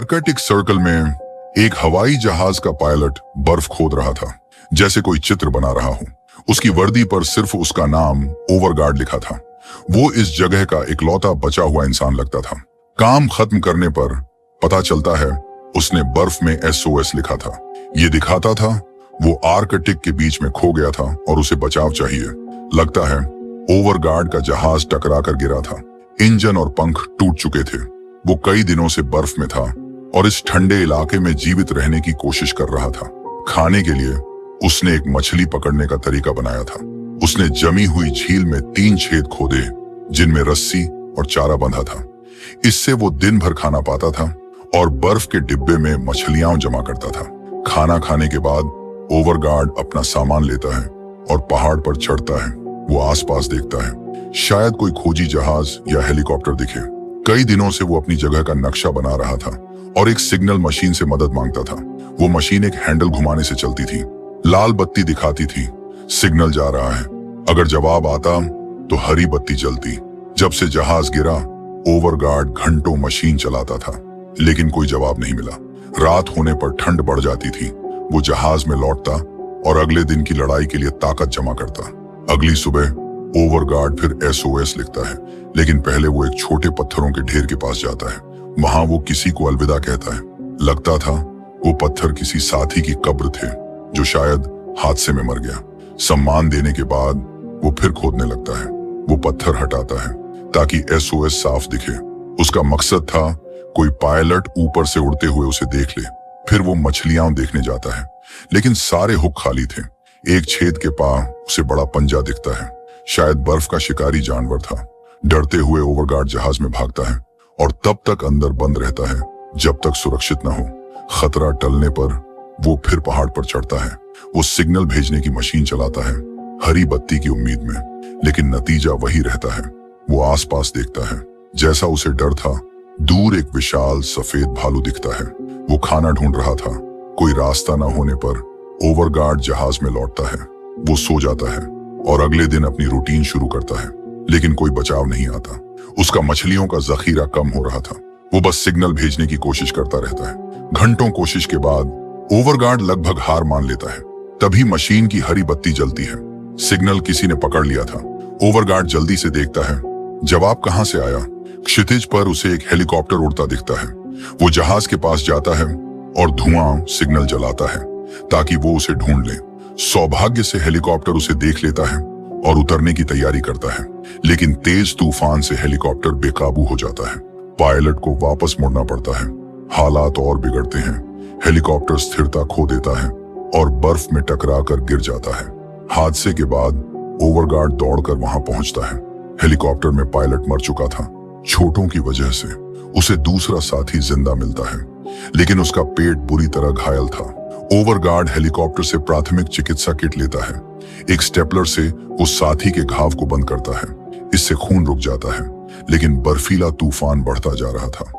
Arctic circle में एक हवाई जहाज का पायलट बर्फ खोद रहा था, जैसे कोई चित्र बना रहा हो। उसकी वर्दी पर सिर्फ उसका नाम ओवरगार्ड लिखा था। वो इस जगह का इकलौता बचा हुआ इंसान लगता था। काम खत्म करने पर पता चलता है उसने बर्फ में SOS लिखा था। ये दिखाता था वो आर्कटिक के बीच में खो गया था और उसे बचाव चाहिए। लगता है ओवरगार्ड का जहाज टकरा कर गिरा था। इंजन और पंख टूट चुके थे। वो कई दिनों से बर्फ में था और इस ठंडे इलाके में जीवित रहने की कोशिश कर रहा था। खाने के लिए उसने एक मछली पकड़ने का तरीका बनाया था। उसने जमी हुई झील में 3 छेद खोदे जिनमें रस्सी और चारा बंधा था। इससे वो दिन भर खाना पाता था और बर्फ के डिब्बे में मछलियां जमा करता था। खाना खाने के बाद ओवरगार्ड अपना सामान लेता है और पहाड़ पर चढ़ता है। वो आसपास देखता है, शायद कोई खोजी जहाज या हेलीकॉप्टर दिखे। कई दिनों से वो अपनी जगह का नक्शा बना रहा था और एक सिग्नल मशीन से मदद मांगता था। वो मशीन एक हैंडल घुमाने से चलती थी। लाल बत्ती दिखाती थी, सिग्नल जा रहा है। अगर जवाब आता तो हरी बत्ती जलती। जब से जहाज गिरा, ओवरगार्ड घंटों मशीन चलाता था, लेकिन कोई जवाब नहीं मिला। रात होने पर ठंड बढ़ जाती थी। वो जहाज में लौटता और अगले दिन की लड़ाई के लिए ताकत जमा करता। अगली सुबह ओवरगार्ड फिर SOS लिखता है, लेकिन पहले वो एक छोटे पत्थरों के ढेर के पास जाता है। वहां वो किसी को अलविदा कहता है। लगता था वो पत्थर किसी साथी की कब्र थे जो शायद हादसे में मर गया। सम्मान देने के बाद वो फिर खोदने लगता है। वो पत्थर हटाता है ताकि SOS साफ दिखे। उसका मकसद था कोई पायलट ऊपर से उड़ते हुए उसे देख ले। फिर वो मछलियां देखने जाता है, लेकिन सारे हुक खाली थे। एक छेद के पास उसे बड़ा पंजा दिखता है, शायद बर्फ का शिकारी जानवर था। डरते हुए ओवरगार्ड जहाज में भागता है और तब तक अंदर बंद रहता है जब तक सुरक्षित न हो। खतरा टलने पर वो फिर पहाड़ पर चढ़ता है। वो सिग्नल भेजने की मशीन चलाता है, हरी बत्ती की उम्मीद में, लेकिन नतीजा वही रहता है। वो आसपास देखता है, जैसा उसे डर था। दूर एक विशाल सफेद भालू दिखता है। वो खाना ढूंढ रहा था। कोई रास्ता न होने पर ओवरगार्ड जहाज में लौटता है। वो सो जाता है और अगले दिन अपनी रूटीन शुरू करता है, लेकिन कोई बचाव नहीं आता। उसका मछलियों का जखीरा कम हो रहा था। वो बस सिग्नल भेजने की कोशिश करता रहता है। घंटों कोशिश के बाद ओवरगार्ड लगभग हार मान लेता है। तभी मशीन की हरी बत्ती जलती है। सिग्नल किसी ने पकड़ लिया था। ओवरगार्ड जल्दी से देखता है, जवाब कहां से आया। क्षितिज पर उसे एक हेलीकॉप्टर उड़ता दिखता है। वो जहाज के पास जाता है और धुआं सिग्नल जलाता है ताकि वो उसे ढूंढ ले। सौभाग्य से हेलीकॉप्टर उसे देख लेता है और उतरने की तैयारी करता है, लेकिन तेज तूफान से हेलीकॉप्टर बेकाबू हो जाता है। पायलट को वापस मुड़ना पड़ता है। हालात और बिगड़ते हैं। हेलीकॉप्टर स्थिरता खो देता है और बर्फ में टकरा कर गिर जाता है। हादसे के बाद ओवरगार्ड दौड़कर वहां पहुंचता है। हेलीकॉप्टर में पायलट मर चुका था। चोटों की वजह से उसे दूसरा साथी जिंदा मिलता है, लेकिन उसका पेट बुरी तरह घायल था। ओवरगार्ड हेलीकॉप्टर से प्राथमिक चिकित्सा किट लेता है। एक स्टेपलर से उस साथी के घाव को बंद करता है। इससे खून रुक जाता है, लेकिन बर्फीला तूफान बढ़ता जा रहा था।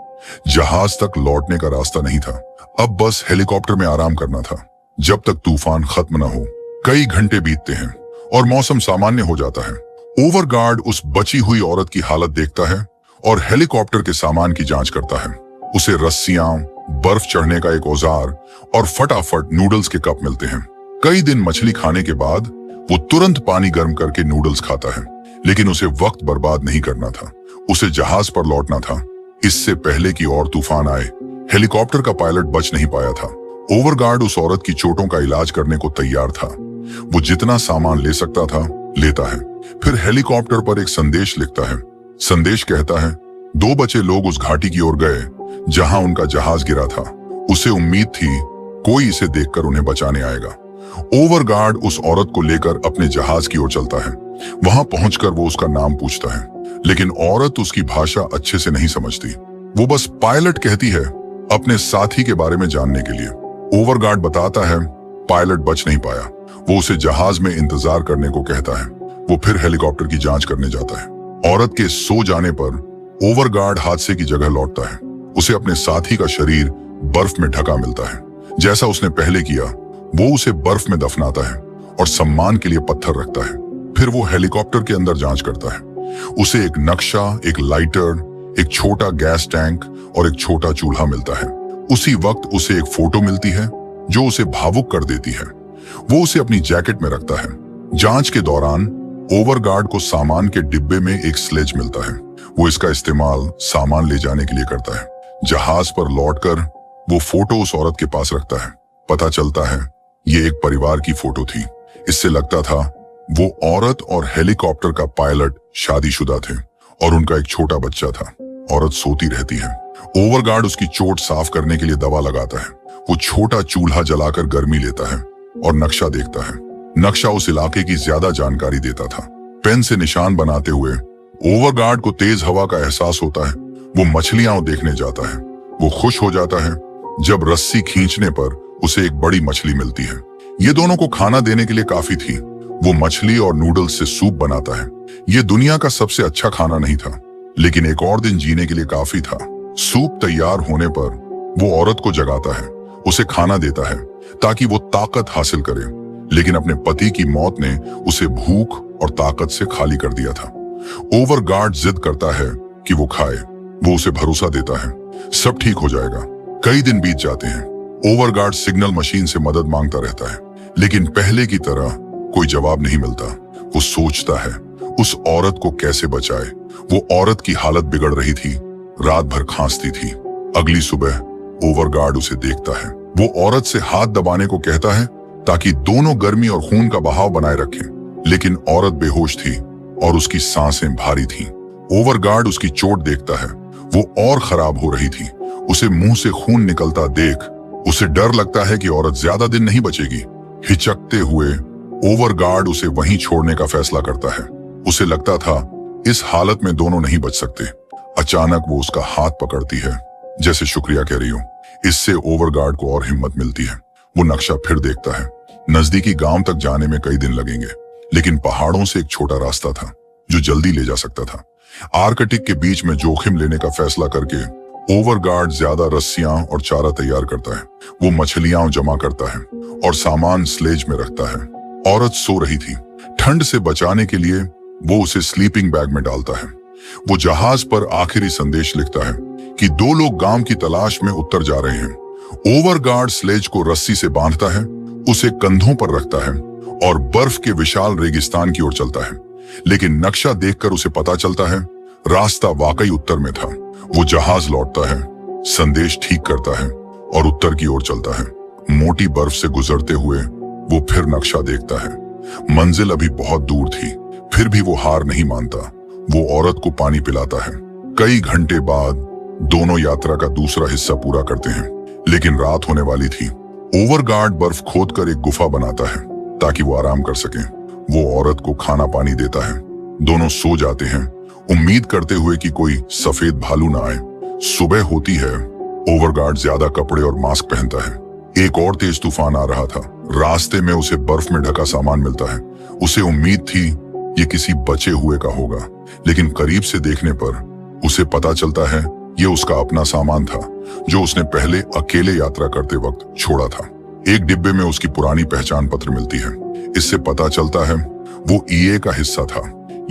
जहाज तक लौटने का रास्ता नहीं था। अब बस हेलीकॉप्टर में आराम करना था जब तक तूफान खत्म न हो। कई घंटे बीतते हैं और मौसम सामान्य हो जाता है। ओवरगार्ड उस बची हुई औरत की हालत देखता है और हेलीकॉप्टर के सामान की जांच करता है। उसे रस्सियां, बर्फ चढ़ने का एक औजार और फटाफट नूडल्स के कप मिलते हैं। कई दिन मछली खाने के बाद वो तुरंत पानी गर्म करके नूडल्स खाता है, लेकिन उसे वक्त बर्बाद नहीं करना था। उसे जहाज पर लौटना था, इससे पहले कि और तूफान आए। हेलीकॉप्टर का पायलट बच नहीं पाया था। ओवरगार्ड उस औरत की चोटों का इलाज करने को तैयार था। वो जितना सामान ले सकता था लेता है। फिर हेलीकॉप्टर पर एक संदेश लिखता है। संदेश कहता है, 2 बचे लोग उस घाटी की ओर गए जहां उनका जहाज गिरा था। उसे उम्मीद थी कोई इसे देखकर उन्हें बचाने आएगा। ओवरगार्ड उस औरत को लेकर अपने जहाज की ओर चलता है। वहां पहुंचकर वो उसका नाम पूछता है, लेकिन औरत उसकी भाषा अच्छे से नहीं समझती। वो बस पायलट कहती है, अपने साथी के बारे में जानने के लिए। ओवरगार्ड बताता है पायलट बच नहीं पाया। वो उसे जहाज में इंतजार करने को कहता है। वो फिर हेलीकॉप्टर की जांच करने जाता है। औरत के सो जाने पर ओवरगार्ड हादसे की जगह लौटता है। उसे अपने साथी का शरीर बर्फ में ढका मिलता है, जैसा उसने पहले किया। वो उसे बर्फ में दफनाता है और सम्मान के लिए पत्थर रखता है। फिर वो हेलीकॉप्टर के अंदर जांच करता है। उसे एक नक्शा, एक लाइटर, एक छोटा गैस टैंक और एक छोटा चूल्हा मिलता है। उसी वक्त उसे एक फोटो मिलती है जो उसे भावुक कर देती है। वो उसे अपनी जैकेट में रखता है। जांच के दौरान ओवरगार्ड को सामान के डिब्बे में एक स्लेज मिलता है। वो इसका इस्तेमाल सामान ले जाने के लिए करता है। जहाज पर लौटकर वो फोटो उस औरत के पास रखता है। पता चलता है ये एक परिवार की फोटो थी। इससे लगता था वो औरत और हेलीकॉप्टर का पायलट शादीशुदा थे और उनका एक छोटा बच्चा था। औरत सोती रहती है। ओवरगार्ड उसकी चोट साफ करने के लिए दवा लगाता है। वो छोटा चूल्हा जलाकर गर्मी लेता है और नक्शा देखता है। नक्शा उस इलाके की ज्यादा जानकारी देता था। पेन से निशान बनाते हुए ओवरगार्ड को तेज हवा का एहसास होता है। वो मछलियां देखने जाता है। वो खुश हो जाता है जब रस्सी खींचने पर उसे एक बड़ी मछली मिलती है। ये दोनों को खाना देने के लिए काफी थी। वो मछली और नूडल्स से सूप बनाता है। ये दुनिया का सबसे अच्छा खाना नहीं था, लेकिन एक और दिन जीने के लिए काफी था। सूप तैयार होने पर वो औरत को जगाता है, उसे खाना देता है ताकि वो ताकत हासिल करे। लेकिन अपने पति की मौत ने उसे भूख और ताकत से खाली कर दिया था। ओवरगार्ड जिद करता है कि वो खाए। वो उसे भरोसा देता है सब ठीक हो जाएगा। कई दिन बीत जाते हैं। ओवरगार्ड सिग्नल मशीन से मदद मांगता रहता है, लेकिन पहले की तरह कोई जवाब नहीं मिलता। वो सोचता है उस औरत को कैसे बचाए। वो औरत की हालत बिगड़ रही थी, रात भर खांसती थी। अगली सुबह ओवरगार्ड उसे देखता है। वो औरत से हाथ दबाने को कहता है ताकि दोनों गर्मी और खून का बहाव बनाए रखें, लेकिन औरत बेहोश थी और उसकी सांसें भारी थीं। ओवरगार्ड उसकी चोट देखता है। वो और खराब हो रही थी। उसे मुंह से खून निकलता देख उसे डर लगता है कि औरत ज्यादा दिन नहीं बचेगी। हिचकते हुए ओवरगार्ड उसे वहीं छोड़ने का फैसला करता है। उसे लगता था इस हालत में दोनों नहीं बच सकते। अचानक वो उसका हाथ पकड़ती है, जैसे शुक्रिया कह रही हो। इससे ओवरगार्ड को और हिम्मत मिलती है। वो नक्शा फिर देखता है। नजदीकी गांव तक जाने में कई दिन लगेंगे, लेकिन पहाड़ों से एक छोटा रास्ता था जो जल्दी ले जा सकता था। आर्कटिक के बीच में जोखिम लेने का फैसला करके ओवरगार्ड ज्यादा रस्सियां और चारा तैयार करता है। वो मछलियां जमा करता है और सामान स्लेज में रखता है। औरत सो रही थी। ठंड से बचाने के लिए वो उसे स्लीपिंग बैग में डालता है। वो जहाज पर आखिरी संदेश लिखता है कि दो लोग गांव की तलाश में उत्तर जा रहे हैं। ओवरगार्ड स्लेज को रस्सी से बांधता है, उसे कंधों पर रखता है और बर्फ के विशाल रेगिस्तान की ओर चलता है। लेकिन नक्शा देखकर उसे पता चलता है रास्ता वाकई उत्तर में था। वो जहाज लौटता है, संदेश ठीक करता है और उत्तर की ओर चलता है। मोटी बर्फ से गुजरते हुए वो फिर नक्शा देखता है। मंजिल अभी बहुत दूर थी, फिर भी वो हार नहीं मानता। वो औरत को पानी पिलाता है। कई घंटे बाद दोनों यात्रा का दूसरा हिस्सा पूरा करते हैं, लेकिन रात होने वाली थी। ओवरगार्ड बर्फ खोदकर एक गुफा बनाता है ताकि वो आराम कर सके। वो औरत को खाना पानी देता है। दोनों सो जाते हैं, उम्मीद करते हुए कि कोई सफेद भालू ना आए। सुबह होती है। ओवरगार्ड ज्यादा कपड़े और मास्क पहनता है। एक और तेज तूफान आ रहा था। रास्ते में उसे बर्फ में ढका सामान मिलता है। उसे उम्मीद थी ये किसी बचे हुए का होगा, लेकिन करीब से देखने पर उसे पता चलता है ये उसका अपना सामान था जो उसने पहले अकेले यात्रा करते वक्त छोड़ा था। एक डिब्बे में उसकी पुरानी पहचान पत्र मिलती है। इससे पता चलता है वो ईए का हिस्सा था।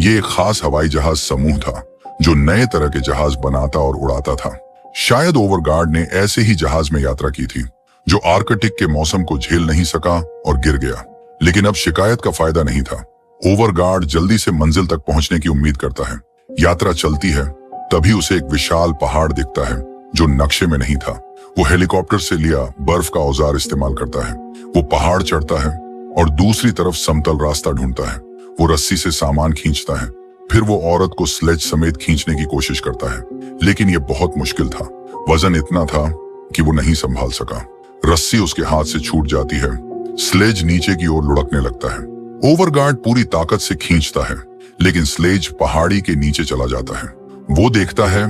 ये एक खास हवाई जहाज समूह था जो नए तरह के जहाज बनाता और उड़ाता था। शायद ओवरगार्ड ने ऐसे ही जहाज में यात्रा की थी जो आर्कटिक के मौसम को झेल नहीं सका और गिर गया। लेकिन अब शिकायत का फायदा नहीं था। ओवरगार्ड जल्दी से मंजिल तक पहुंचने की उम्मीद करता है। यात्रा चलती है, तभी उसे एक विशाल पहाड़ दिखता है जो नक्शे में नहीं था। वो हेलीकॉप्टर से लिया बर्फ का औजार इस्तेमाल करता है। वो पहाड़ चढ़ता है और दूसरी तरफ समतल रास्ता ढूंढता है। वो रस्सी से सामान खींचता है। फिर वो औरत को स्लेज समेत खींचने की कोशिश करता है, लेकिन ये बहुत मुश्किल था। वजन इतना था कि वो नहीं संभाल सका। रस्सी उसके हाथ से छूट जाती है। स्लेज नीचे की ओर लुढ़कने लगता है। ओवरगार्ड पूरी ताकत से खींचता है, लेकिन स्लेज पहाड़ी के नीचे चला जाता है। वो देखता है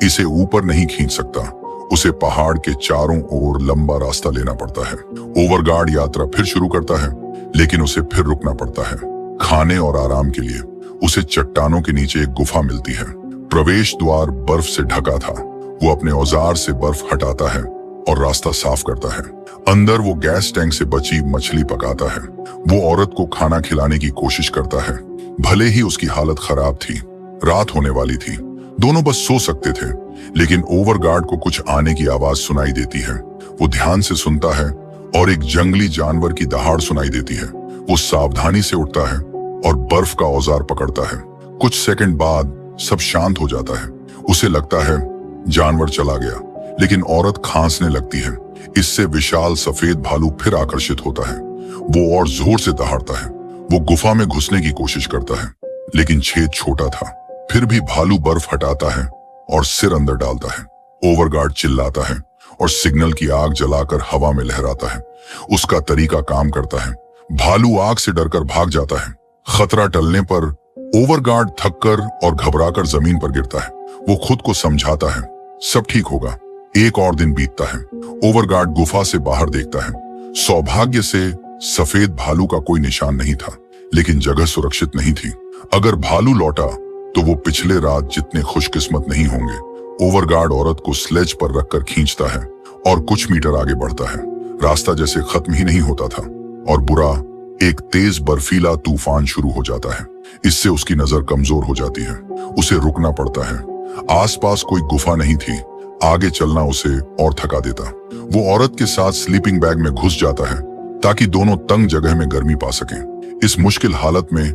इसे ऊपर नहीं खींच सकता। उसे पहाड़ के चारों ओर लंबा रास्ता लेना पड़ता है। ओवरगार्ड यात्रा फिर शुरू करता है, लेकिन उसे फिर रुकना पड़ता है खाने और आराम के लिए। उसे चट्टानों के नीचे एक गुफा मिलती है। प्रवेश द्वार बर्फ से ढका था। वो अपने औजार से बर्फ हटाता है और रास्ता साफ करता है। अंदर वो गैस टैंक से बची मछली पकाता है। वो औरत को खाना खिलाने की कोशिश करता है, भले ही उसकी हालत खराब थी। रात होने वाली थी। दोनों बस सो सकते थे, लेकिन ओवरगार्ड को कुछ आने की आवाज सुनाई देती है। वो ध्यान से सुनता है और एक जंगली जानवर की दहाड़ सुनाई देती है। वो सावधानी से उठता है और बर्फ का औजार पकड़ता है। कुछ सेकंड बाद सब शांत हो जाता है। उसे लगता है जानवर चला गया, लेकिन औरत खांसने लगती है। इससे विशाल सफेद भालू फिर आकर्षित होता है। वो और जोर से दहाड़ता है। वो गुफा में घुसने की कोशिश करता है, लेकिन छेद छोटा था। फिर भी भालू बर्फ हटाता है और सिर अंदर डालता है। ओवरगार्ड चिल्लाता है और सिग्नल की आग जलाकर हवा में लहराता है। उसका तरीका काम करता है। भालू आग से डरकर भाग जाता है। खतरा टलने पर ओवरगार्ड थककर और घबराकर जमीन पर गिरता है। वो खुद को समझाता है, सब ठीक होगा। एक और दिन बीतता है। ओवरगार्ड गुफा से बाहर देखता है। सौभाग्य से सफेद भालू का कोई निशान नहीं था, लेकिन जगह सुरक्षित नहीं थी। अगर भालू लौटा तो वो पिछले रात जितने खुशकिस्मत नहीं होंगे। ओवरगार्ड औरत को स्लेज पर रखकर खींचता है और कुछ मीटर आगे बढ़ता है। रास्ता जैसे खत्म ही नहीं होता था और बुरा एक तेज बर्फीला तूफान शुरू हो जाता है। इससे उसकी नजर कमजोर हो जाती है। उसे रुकना पड़ता है। आसपास कोई गुफा नहीं थी। आगे चलना उसे और थका देता। वो औरत के साथ स्लीपिंग बैग में घुस जाता है ताकि दोनों तंग जगह में गर्मी पा सकें। इस मुश्किल हालत में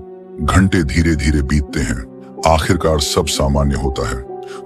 घंटे धीरे धीरे बीतते हैं। आखिरकार सब सामान्य होता है।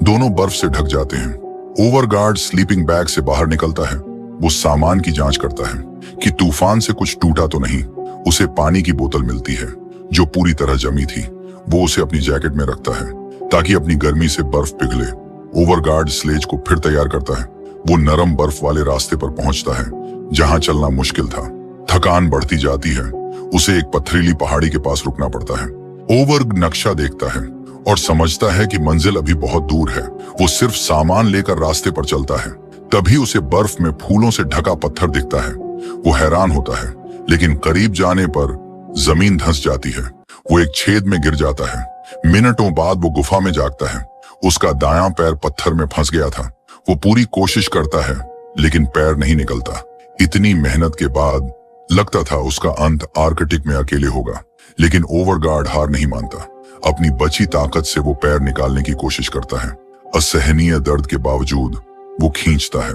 दोनों बर्फ से ढक जाते हैं। ओवरगार्ड स्लीपिंग बैग से बाहर निकलता है। वो सामान की जांच करता है कि तूफान से कुछ टूटा तो नहीं। उसे पानी की बोतल मिलती है जो पूरी तरह जमी थी। वो उसे अपनी जैकेट में रखता है ताकि अपनी गर्मी से बर्फ पिघले। ओवरगार्ड स्लेज को फिर तैयार करता है। वो नरम बर्फ वाले रास्ते पर पहुंचता है जहां चलना मुश्किल था। थकान बढ़ती जाती है। उसे एक पथरीली पहाड़ी के पास रुकना पड़ता है। ओवरगार्ड नक्शा देखता है और समझता है कि मंजिल अभी बहुत दूर है। वो सिर्फ सामान लेकर रास्ते पर चलता है। तभी उसे बर्फ में फूलों से ढका पत्थर दिखता है। वो हैरान होता है, लेकिन करीब जाने पर जमीन धंस जाती है। वो एक छेद में गिर जाता है। मिनटों बाद वो गुफा में जागता है। उसका दायां पैर पत्थर में फंस गया था। वो पूरी कोशिश करता है, लेकिन पैर नहीं निकलता। इतनी मेहनत के बाद लगता था उसका अंत आर्कटिक में अकेले होगा, लेकिन ओवरगार्ड हार नहीं मानता। अपनी बची ताकत से वो पैर निकालने की कोशिश करता है। असहनीय दर्द के बावजूद वो खींचता है।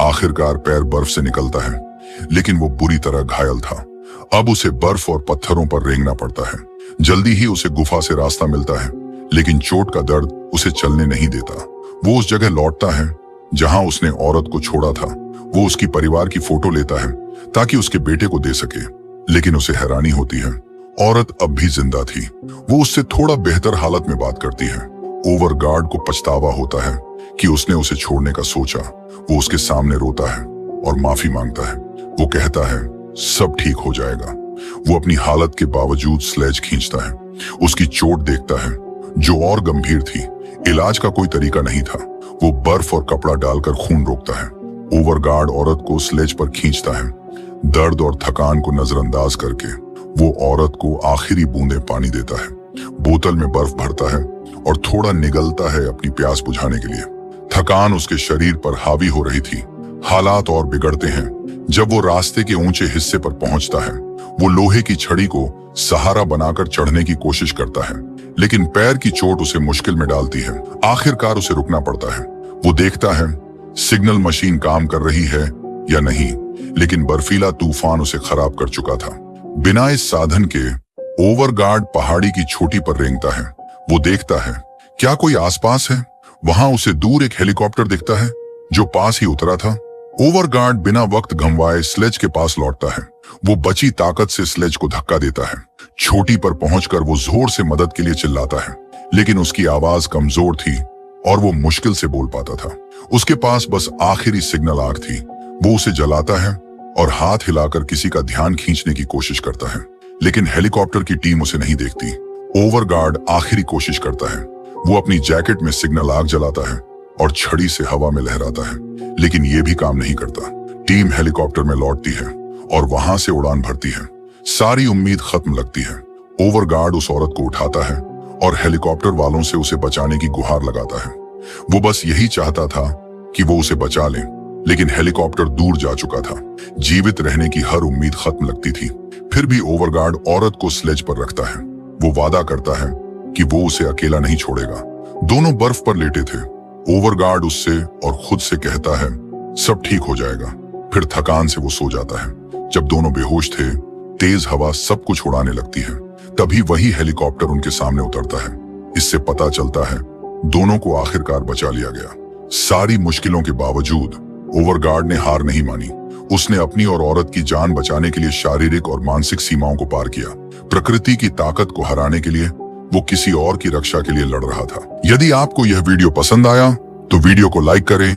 आखिरकार पैर बर्फ से निकलता है, लेकिन वो बुरी तरह घायल था। अब उसे बर्फ और पत्थरों पर रेंगना पड़ता है। जल्दी ही उसे गुफा से रास्ता मिलता है, लेकिन चोट का दर्द उसे चलने नहीं देता। वो उस जगह लौटता है जहां उसने औरत को छोड़ा था। वो उसकी परिवार की फोटो लेता है ताकि उसके बेटे को दे सके, लेकिन उसे हैरानी होती है, औरत अब भी जिंदा थी। वो उससे थोड़ा बेहतर हालत में बात करती है। ओवरगार्ड को पछतावा होता है कि उसने उसे छोड़ने का सोचा। वो उसके सामने रोता है और माफी मांगता है। वो कहता है सब ठीक हो जाएगा। वो अपनी हालत के बावजूद स्लेज खींचता है। उसकी चोट देखता है जो और गंभीर थी। इलाज का कोई तरीका नहीं था। वो बर्फ और कपड़ा डालकर खून रोकता है। ओवरगार्ड औरत को स्लेज पर खींचता है। दर्द और थकान को नजरअंदाज करके वो औरत को आखिरी बूंदे पानी देता है। बोतल में बर्फ भरता है और थोड़ा निगलता है अपनी प्यास बुझाने के लिए। थकान उसके शरीर पर हावी हो रही थी। हालात और बिगड़ते हैं जब वो रास्ते के ऊंचे हिस्से पर पहुंचता है। वो लोहे की छड़ी को सहारा बनाकर चढ़ने की कोशिश करता है, लेकिन पैर की चोट उसे मुश्किल में डालती है। आखिरकार उसे रुकना पड़ता है। वो देखता है सिग्नल मशीन काम कर रही है या नहीं, लेकिन बर्फीला तूफान उसे खराब कर चुका था। बिना इस साधन के ओवरगार्ड पहाड़ी की चोटी पर रेंगता है। वो देखता है क्या कोई आसपास है। वहां उसे दूर एक हेलीकॉप्टर दिखता है जो पास ही उतरा था। ओवरगार्ड बिना वक्त गंवाए स्लेज के पास लौटता है। वो बची ताकत से स्लेज को धक्का देता है। चोटी पर पहुंचकर वो जोर से मदद के लिए चिल्लाता है, लेकिन उसकी आवाज कमजोर थी और वो मुश्किल से बोल पाता था। उसके पास बस आखिरी सिग्नल आग थी। वो उसे जलाता है और हाथ हिलाकर किसी का ध्यान खींचने की कोशिश करता है, लेकिन हेलीकॉप्टर की टीम उसे नहीं देखती। ओवरगार्ड आखिरी कोशिश करता है। वो अपनी जैकेट में सिग्नल आग जलाता है और छड़ी से हवा में लहराता है, लेकिन ये भी काम नहीं करता। टीम हेलीकॉप्टर में लौटती है और वहां से उड़ान भरती है। सारी उम्मीद खत्म लगती है। ओवरगार्ड उस औरत को उठाता है और हेलीकॉप्टर वालों से उसे बचाने की गुहार लगाता है। वो बस यही चाहता था कि वो उसे बचा ले, लेकिन हेलीकॉप्टर दूर जा चुका था। जीवित रहने की हर उम्मीद खत्म लगती थी। फिर भी ओवरगार्ड औरत को स्लेज पर रखता है। वो वादा करता है कि वो उसे अकेला नहीं छोड़ेगा। दोनों बर्फ पर लेटे थे। ओवरगार्ड उससे और खुद से कहता है, सब ठीक हो जाएगा। फिर थकान से वो सो जाता है। जब दोनों बेहोश थे, तेज हवा सब कुछ उड़ाने लगती है। तभी वही हेलीकॉप्टर उनके सामने उतरता है। इससे पता चलता है दोनों को आखिरकार बचा लिया गया। सारी मुश्किलों के बावजूद ओवरगार्ड ने हार नहीं मानी। उसने अपनी और औरत की जान बचाने के लिए शारीरिक और मानसिक सीमाओं को पार किया। प्रकृति की ताकत को हराने के लिए वो किसी और की रक्षा के लिए लड़ रहा था। यदि आपको यह वीडियो पसंद आया तो वीडियो को लाइक करें,